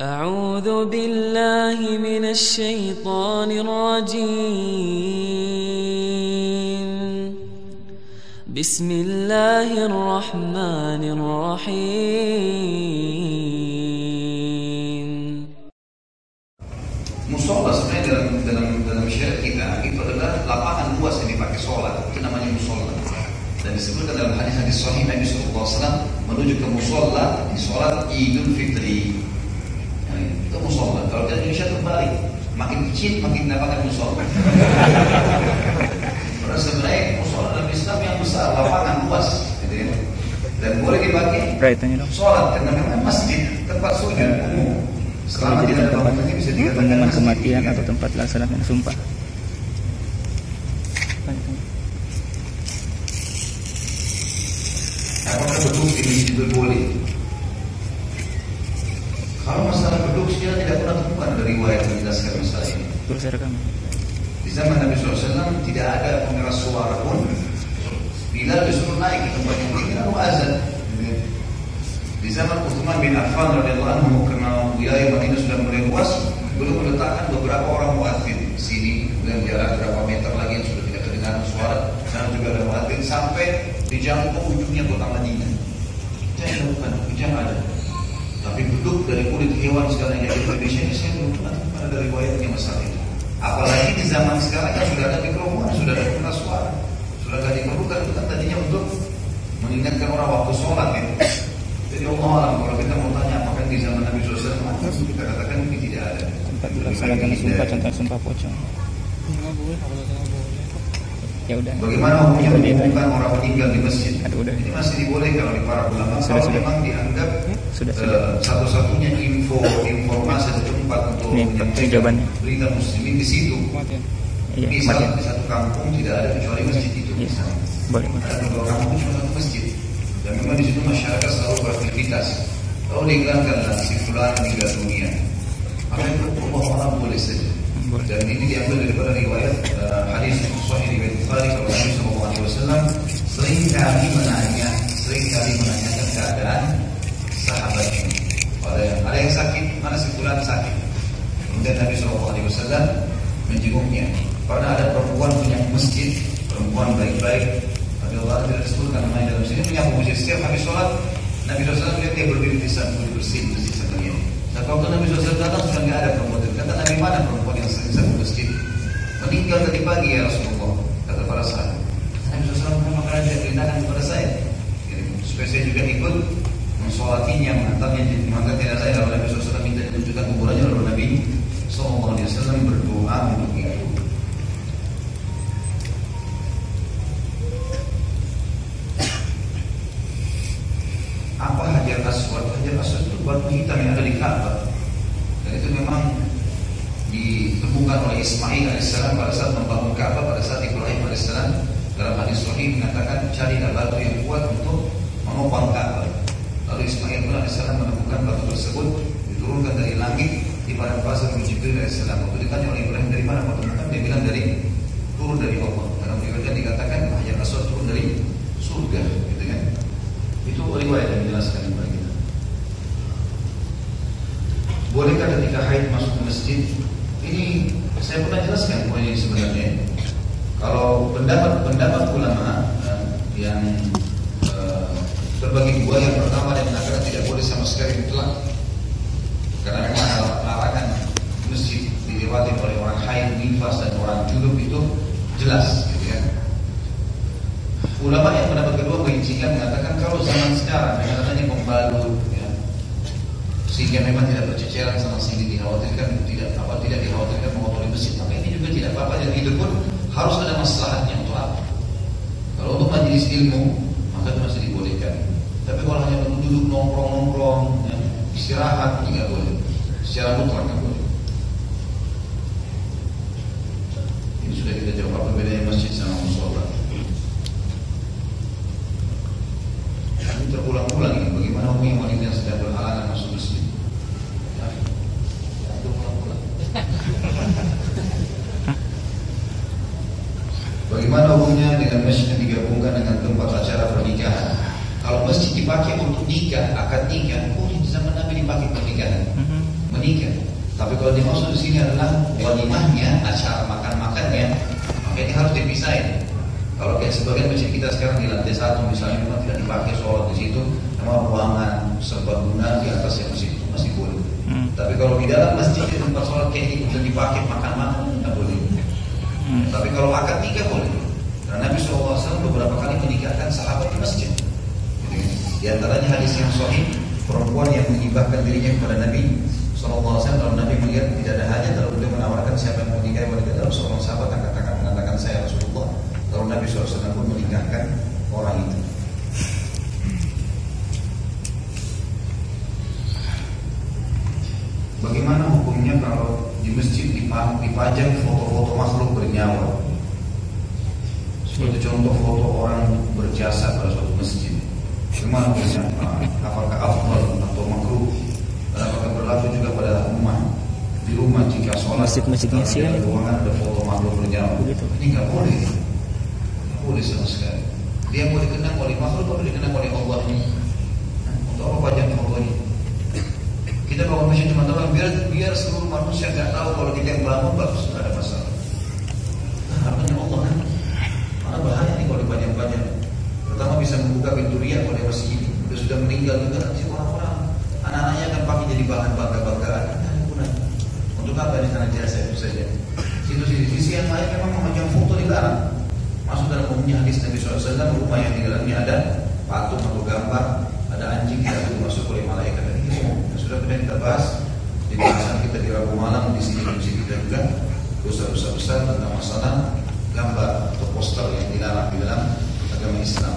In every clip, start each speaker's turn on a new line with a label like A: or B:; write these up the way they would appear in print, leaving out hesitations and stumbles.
A: أعوذ بالله من الشيطان الرجيم بسم الله الرحمن الرحيم.
B: Musola sebenarnya dalam syariat kita itu adalah lapangan luas yang dipakai sholat, itu namanya musola. Dan disebutkan dalam hadis-hadis sahih Nabi SAW menuju ke musola di sholat Idul Fitri. Itu musola. Kalau di Indonesia terbalik, makin kecil makin dapatkan musola. Karena sebenarnya musola dalam Islam yang besar, lapangan luas, gitu ya. Dan boleh dipakai sholat karena memang masjid tempat sujud umum. Selama tidak ada bangunan ini bisa dikatakan
C: pengumuman kematian atau tempat laksanakan sumpah.
B: Apakah beduk di masjid boleh? Kalau masalah beduk, saya tidak pernah temukan dari riwayat yang menjelaskan masalah ini.
C: Terus saya rekam.
B: Di zaman Nabi SAW tidak ada pengeras suara pun. Bila disuruh naik ke tempat yang tinggi lalu azan. Di zaman Utsman bin Affan radhiyallahu anhu, karena wilayah Madinah sudah mulai luas, beliau meletakkan beberapa orang muadzin di sini, kemudian jarak berapa meter lagi yang sudah tidak terdengar suara, sana juga ada muadzin sampai dijangkau ujungnya kota Madinah. Jangan lakukan, jangan ada. Tapi duduk dari kulit hewan sekarang yang di Indonesia ini saya belum pernah ada riwayatnya masalah itu. Apalagi di zaman sekarang kan sudah ada mikrofon, sudah ada pengeras suara, sudah tidak diperlukan. Itu kan tadinya untuk mengingatkan orang waktu sholat itu. Jadi Allah alam, kalau kita mau tanya apakah di zaman Nabi SAW kita katakan ini tidak ada.
C: Tempat dilaksanakan sumpah, contoh sumpah pocong. Ya udah.
B: Bagaimana hukumnya mengumpulkan orang meninggal di masjid?
C: Udah.
B: Ini masih dibolehkan oleh para ulama. Kalau memang dianggap satu-satunya informasi atau tempat untuk menyampaikan berita muslimin di situ. Misal di satu kampung tidak ada kecuali masjid itu. Misalnya.
C: Boleh.
B: Ada beberapa kampung cuma satu masjid. Dan memang di situ masyarakat selalu beraktivitas. Kalau digelarkanlah si fulan meninggal dunia, maka itu Allah boleh saja. Dan ini diambil daripada riwayat hadis sahih riwayat Bukhari kalau Nabi SAW sering kali menanyakan keadaan sahabatnya. Ada yang sakit, mana si fulan sakit. Kemudian Nabi SAW menjenguknya. Karena ada perempuan punya masjid, perempuan baik-baik. Allah tidak disebutkan namanya dalam sini, punya masjid. Setiap habis sholat Nabi SAW lihat dia berdiri di sana bersih sekalian. Nah kalau Nabi SAW datang sudah tidak ada perempuan. Kata Nabi, mana perempuan yang sering satu masjid? Meninggal tadi pagi ya Rasulullah, kata para sahabat. Nabi SAW maka dia ceritakan kepada saya, supaya saya juga ikut mensolatinya, mengantar jenazah. Lalu Nabi SAW minta ditunjukkan kuburannya, lalu Nabi SAW berdoa untuk itu. Apa Hajar Aswad? Hajar Aswad itu batu hitam yang ada di Ka'bah. Dan itu memang ditemukan oleh Ismail AS pada saat membangun Ka'bah, pada saat Ibrahim AS dalam hadis sahih mengatakan carilah batu yang kuat untuk menopang Ka'bah. Lalu Ismail AS menemukan batu tersebut diturunkan dari langit di padang pasir oleh Jibril AS. Waktu ditanya oleh Ibrahim dari mana kau temukan, dia bilang turun dari Allah. Dalam riwayat dikatakan Hajar Aswad turun dari surga, gitu kan? Itu riwayat yang menjelaskan kepada kita. Bolehkah ketika haid masuk ke masjid? Ini saya pernah jelaskan poin ini sebenarnya. Kalau pendapat ulama yang terbagi dua, yang pertama yang mengatakan tidak boleh sama sekali mutlak, karena memang larangan masjid dilewati oleh orang haid, nifas dan orang junub itu jelas, gitu kan. Ulama yang pendapat kedua merincikan mengatakan kalau zaman sekarang dengan adanya pembalut, ya, sehingga memang tidak berceceran sama sekali, dikhawatirkan tidak dikhawatirkan mengotori masjid, maka ini juga tidak apa-apa. Dan itu pun harus ada maslahatnya untuk apa? Kalau untuk majelis ilmu maka itu masih dibolehkan. Tapi kalau hanya untuk duduk nongkrong, ya, istirahat tidak boleh. Secara mutlak tidak boleh. Ini sudah kita jawab bedanya masjid sama musola. Terulang-ulang ini bagaimana hukum wanita yang sedang berhalangan masuk masjid. Terulang-ulang. Bagaimana hukumnya dengan masjid yang digabungkan dengan tempat acara pernikahan? Kalau masjid dipakai untuk nikah, akad nikah, boleh di zaman Nabi dipakai pernikahan. Tapi kalau dimaksud di sini adalah walimahnya, acara makan-makannya, maka ini harus dipisahin. Kalau kayak sebagian masjid kita sekarang di lantai 1 misalnya memang tidak dipakai sholat di situ, memang ruangan serbaguna di atasnya masih boleh. Tapi kalau di dalam masjid di tempat sholat kayak ini bisa dipakai makan-makan, tidak boleh. Tapi kalau akad nikah boleh. Karena Nabi SAW beberapa kali menikahkan sahabat di masjid. Di antaranya hadis yang sahih, perempuan yang menghibahkan dirinya kepada Nabi SAW, kalau Nabi melihat tidak ada hajat, lalu beliau menawarkan siapa yang mau menikahi wanita, lalu seorang sahabat mengatakan saya Rasulullah. Lalu Nabi SAW pun menikahkan orang itu. Bagaimana hukumnya kalau di masjid dipajang foto-foto makhluk bernyawa? Seperti contoh foto orang berjasa pada suatu masjid. Bagaimana hukumnya? Apakah afdal atau makruh? Dan apakah berlaku juga pada rumah? Di rumah jika sholat
C: masjid-masjidnya sih
B: ada ruangan ada foto makhluk bernyawa, ini nggak boleh. Boleh sama sekali. Dia boleh dikenang oleh makhluk atau dikenang oleh Allah ini. Untuk apa pajang foto ini? Kita bangun masjid teman-teman biar seluruh manusia nggak tahu kalau kita yang bangun bagus, tidak ada masalah. Harapannya Allah kan. Mana bahaya nih kalau dipajang-pajang. Pertama bisa membuka pintu riya pada masjid ini. Sudah meninggal juga nanti orang-orang anak-anaknya akan pakai jadi bahan bangga-banggaan. Untuk apa di sana jasa itu saja. Sisi yang lain memang memajang foto dilarang. Masuk dalam umumnya hadis Nabi SAW, rumah yang di dalamnya ada patung atau gambar, ada anjing tidak boleh masuk oleh malaikat. Dan ini semua sudah pernah kita bahas di bahasan kita di Rabu malam di sini kita juga dosa-dosa besar tentang masalah gambar atau poster yang dilarang di dalam agama Islam.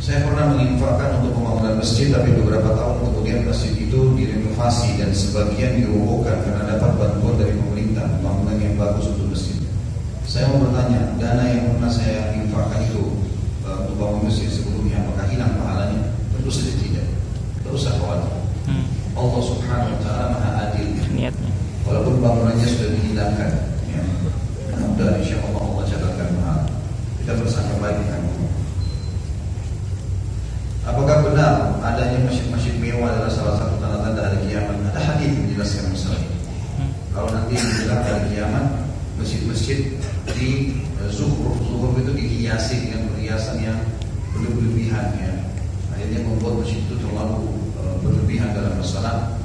B: Saya pernah menginfakkan untuk pembangunan masjid, tapi beberapa tahun kemudian masjid itu direnovasi dan sebagian dirobohkan karena dapat bantuan dari pemerintah pembangunan yang bagus untuk masjid. Saya mau bertanya, dana yang pernah saya infakkan itu untuk bangun masjid sebelumnya, apakah hilang pahalanya? Tentu saja tidak. Tidak usah khawatir. Allah Subhanahu Wa Taala Maha Adil. Niatnya. Walaupun bangunannya sudah dihilangkan, ya, mudah insya Allah Allah catatkan pahala. Kita bersangka baik dengan Allah. Apakah benar adanya masjid-masjid mewah adalah salah satu tanda-tanda hari kiamat? Ada hadis menjelaskan masalah ini. Kalau nanti menjelang hari kiamat, masjid-masjid di zuhur itu dihiasi dengan perhiasan yang berlebihan, ya. Akhirnya membuat masjid itu terlalu berlebihan dalam masalah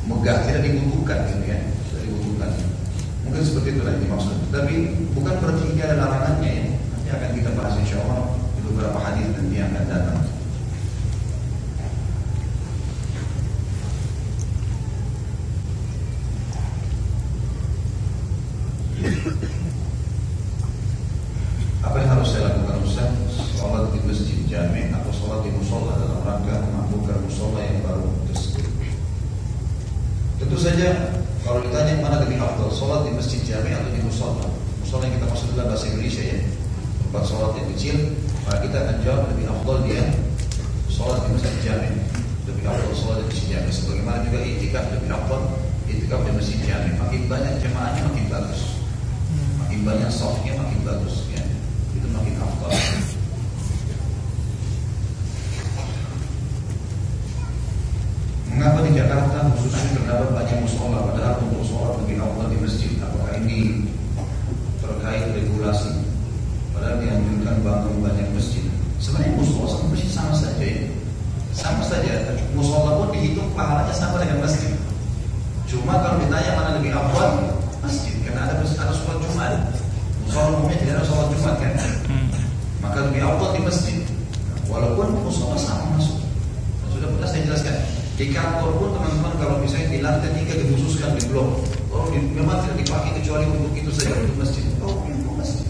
B: megah, tidak dibutuhkan, gitu ya, tidak dibutuhkan. Mungkin seperti itu yang dimaksud. Tapi bukan berarti tidak ada larangannya, ya. Nanti akan kita bahas insya Allah di beberapa hadis nanti yang akan datang. Apa yang harus saya lakukan Ustaz? Sholat di masjid jami' atau sholat di musola dalam rangka memakmurkan musola yang baru tersebut? Tentu saja kalau ditanya mana lebih afdal, sholat di masjid jami' atau di musola? Musola yang kita maksud adalah bahasa Indonesia, ya, tempat sholat yang kecil. Maka kita akan jawab lebih afdal dia sholat di masjid jami', lebih afdal sholat di masjid jami'. Sebagaimana juga i'tikaf lebih afdal i'tikaf di masjid jami'. Makin banyak jemaahnya makin bagus. Makin banyak safnya makin bagus, ya. Itu makin afdal. Mengapa di Jakarta khususnya terdapat banyak musola padahal untuk sholat lebih afdal di masjid? Apakah ini terkait regulasi? Padahal dianjurkan bangun banyak masjid. Sebenarnya musola sama masjid sama saja, ya. Sama saja. Musola pun dihitung pahalanya sama dengan masjid. Cuma kalau ditanya mana lebih afdal, masjid, karena ada sholat Jumat. Musola umumnya tidak ada sholat Jumat, kan? Maka lebih afdal di masjid. Walaupun musola sama masuk. Dan sudah pernah saya jelaskan. Di kantor pun teman-teman kalau misalnya di lantai 3 dikhususkan di blok, kalau memang tidak dipakai kecuali untuk itu saja, untuk masjid. Oh, untuk masjid.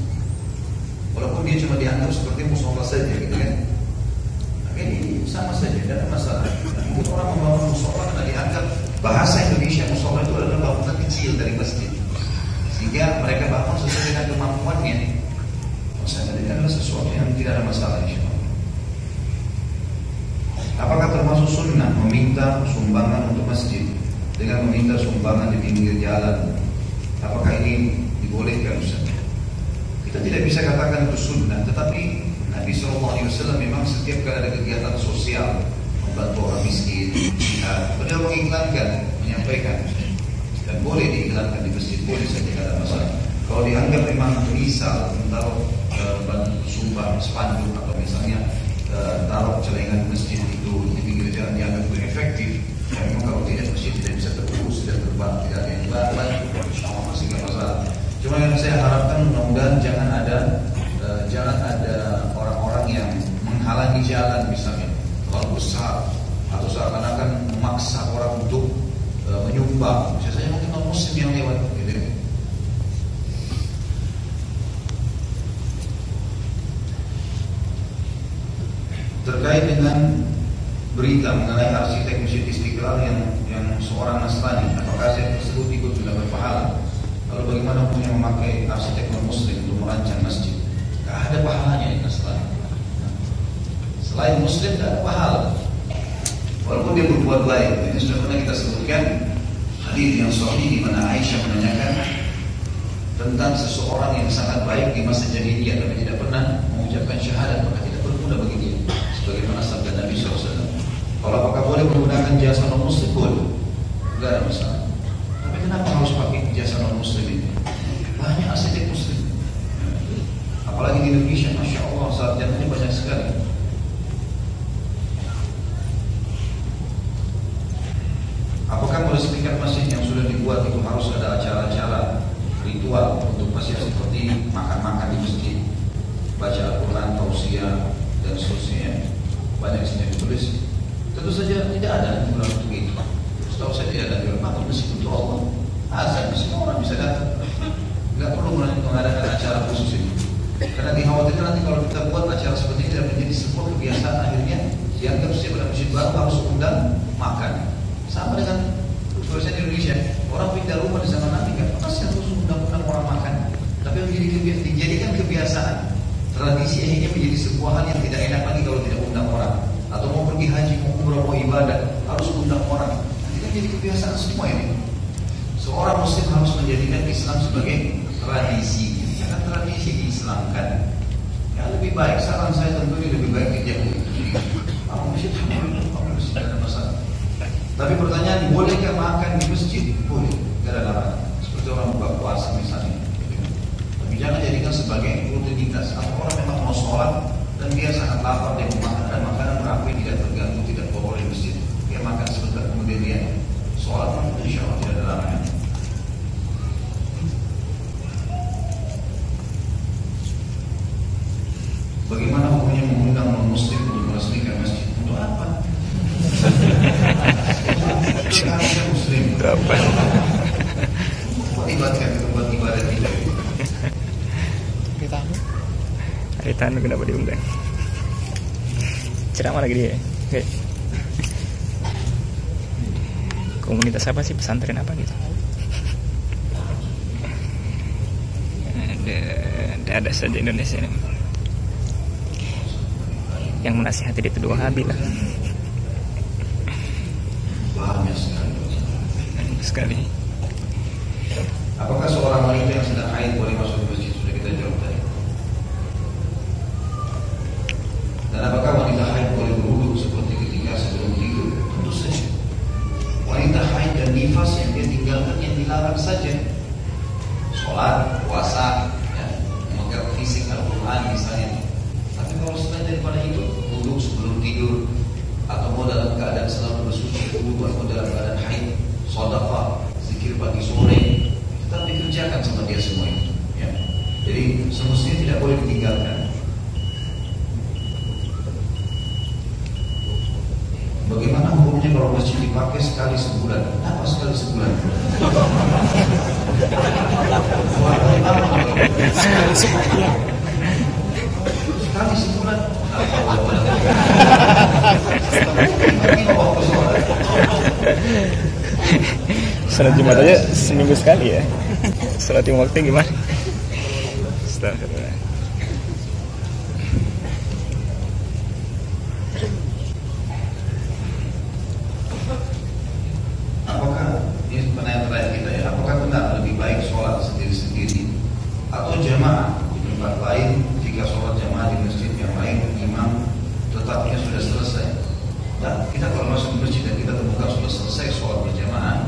B: Walaupun dia cuma dianggap seperti musola saja, gitu kan? Tapi ini sama saja, tidak ada masalah. Mungkin orang membangun musola karena dianggap bahasa Indonesia musola itu adalah bangunan kecil dari masjid, sehingga mereka bangun sesuai dengan kemampuannya. Maksudnya ini adalah sesuatu yang tidak ada masalah, insya Allah. Apakah termasuk sunnah meminta sumbangan untuk masjid dengan meminta sumbangan di pinggir jalan? Apakah ini dibolehkan, Ustaz? Kita tidak bisa katakan itu sunnah, tetapi Nabi SAW memang setiap kali ada kegiatan sosial, membantu orang miskin, Beliau mengiklankan, menyampaikan, dan boleh diiklankan di masjid, boleh saja, tidak ada masalah. Kalau dianggap memang risal, taruh sumpah spanduk atau misalnya taruh celengan masjid itu di pinggir jalan dianggap itu efektif, ya memang kalau tidak masjid tidak bisa terurus, tidak terbang, tidak ada yang bantu, insya Allah masih tidak masalah. Cuma yang saya harapkan mudah-mudahan jangan ada orang-orang yang menghalangi jalan misalnya terlalu besar atau seakan-akan memaksa orang untuk menyumbang. Biasanya mungkin non muslim yang lewat gitu. Terkait dengan berita mengenai arsitek Masjid Istiqlal yang seorang Nasrani, apakah arsitek tersebut ikut tidak berpahala? Lalu bagaimana punya memakai arsitek non muslim untuk merancang masjid? Tidak ada pahalanya di Nasrani. Selain muslim tidak ada pahala. Walaupun dia berbuat baik. Ini sudah pernah kita sebutkan hadis yang sahih di mana Aisyah menanyakan tentang seseorang yang sangat baik di masa jahiliyah tapi tidak pernah mengucapkan syahadat, maka tidak berguna bagi dia. Sebagaimana sabda Nabi SAW. Kalau apakah boleh menggunakan jasa non muslim? Boleh, tidak ada masalah. Tapi kenapa harus pakai jasa non muslim ini? Banyak arsitek muslim. Apalagi di Indonesia, masya Allah, sarjananya banyak sekali. Apakah meresmikan masjid yang sudah dibuat itu harus ada acara-acara ritual untuk masjid seperti makan-makan di masjid, baca Al-Quran, tausiah dan seterusnya? Banyak yang ditulis. Tentu saja tidak ada aturan untuk itu. Setahu saya tidak ada aturan masjid untuk Allah. Azan, semua orang bisa datang. Tidak perlu mengadakan acara khusus ini. Karena dikhawatirkan nanti kalau kita buat acara seperti ini dan menjadi sebuah kebiasaan, akhirnya dianggap setiap ada masjid baru harus undang makan. Sama dengan di Indonesia, orang pindah rumah di zaman Nabi kan pasti harus undang-undang orang makan. Tapi dijadikan kebiasaan, tradisi akhirnya menjadi sebuah hal yang tidak enak lagi kalau tidak undang orang. Atau mau pergi haji, mau umrah, mau ibadah, harus undang orang. Nanti kan jadi kebiasaan semua ini. Seorang muslim harus menjadikan Islam sebagai tradisi, jangan tradisi diislamkan. Ya lebih baik, saran saya tentunya lebih baik dijauhi. Apa masjid tidak ada masalah. Tapi pertanyaan, bolehkah makan di masjid? Boleh, tidak ada larangan. Seperti orang buka puasa misalnya. Tapi jangan jadikan sebagai rutinitas. Atau orang memang mau sholat dan dia sangat lapar, dia mau makan dan makanan rapi, tidak terganggu, tidak boleh di masjid. Dia makan sebentar kemudian dia sholat, insya Allah tidak ada larangan. Bagaimana hukumnya mengundang non-muslim untuk meresmikan masjid? Untuk apa? Muslim berapa? Libatkan ke tempat ibadah kita.
C: Hari Tanu kenapa diundang? Ceramah lagi dia. Oke. Komunitas apa sih, pesantren apa gitu? Ada saja Indonesia ini. Yang menasihati itu dua Wahabi lah. Sekali.
B: Apakah seorang wanita yang sedang haid boleh masuk ke masjid? Sudah kita jawab tadi. Dan apakah wanita haid boleh berwudu seperti ketika sebelum tidur? Tentu saja. Wanita haid dan nifas yang dia tinggalkan yang dilarang saja. Sholat, puasa, ya, memegang fisik Al-Quran misalnya. Tapi kalau selain daripada itu, wudu sebelum tidur, atau mau dalam keadaan selalu bersuci, wudu atau dalam keadaan haid, sedekah, zikir pagi sore, tetap dikerjakan sama dia semua itu. Ya. Jadi semestinya tidak boleh ditinggalkan. Bagaimana hukumnya kalau masjid dipakai sekali sebulan? Kenapa sekali sebulan? Sekali sebulan.
C: Salat Jumat aja seminggu sekali ya. Salat lima waktu gimana? Astagfirullah.
B: Apakah ini pertanyaan terakhir kita ya? Apakah benar lebih baik sholat sendiri-sendiri atau jamaah di tempat lain? Jika sholat jamaah di masjid yang lain, imam tetapnya sudah selesai. Dan kita kalau masuk masjid dan kita temukan sudah selesai sholat berjamaah,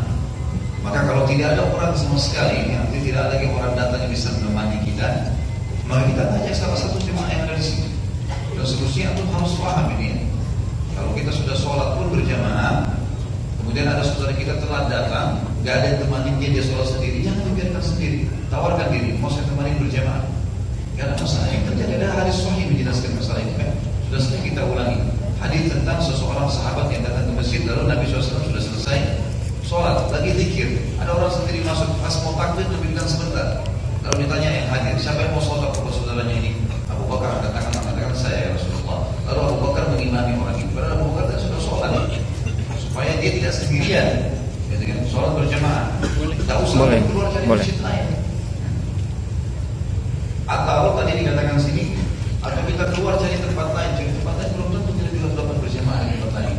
B: maka kalau tidak ada orang sama sekali, artinya tidak ada lagi orang datang yang bisa menemani kita, maka kita tanya salah satu jemaah yang ada di sini. Dan seterusnya itu harus paham ini. Kalau kita sudah sholat pun berjamaah, kemudian ada saudara kita telah datang, gak ada yang temani dia sholat sendiri, jangan dibiarkan sendiri. Tawarkan diri, mau saya temani berjamaah. Gak ada masalah. Yang terjadi ada hadis sahih menjelaskan masalah ini kan. Sudah sering kita ulangi. Hadis tentang seseorang sahabat yang datang ke masjid, lalu Nabi SAW sudah selesai sholat, lagi zikir. Ada orang sendiri masuk, pas mau takbir Nabi bilang sebentar. Lalu ditanya yang hadir, siapa yang mau sholat kepada saudaranya ini? Abu Bakar mengatakan saya ya Rasulullah. Lalu Abu Bakar mengimami orang itu. Padahal Abu Bakar sudah sholat supaya dia tidak sendirian. Dengan sholat berjamaah. Tak usah keluar cari masjid lain. Atau tadi dikatakan sini, atau kita keluar cari tempat lain belum tentu kita juga dapat berjamaah di tempat lain.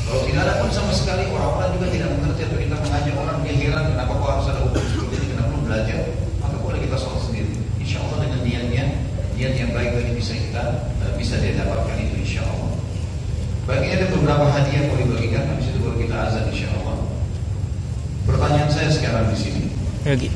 B: Kalau tidak ada pun sama sekali, orang-orang juga tidak mengerti atau kita mengajak orang dia heran kenapa kok harus ada hukum seperti ini, kenapa belum belajar, maka boleh kita sholat sendiri. Insya Allah dengan niat yang baik tadi bisa dia dapatkan itu insya Allah. Baiknya ada beberapa hadiah boleh dibagikan, habis itu baru kita azan insya Allah. Pertanyaan saya sekarang di sini.
C: Lagi.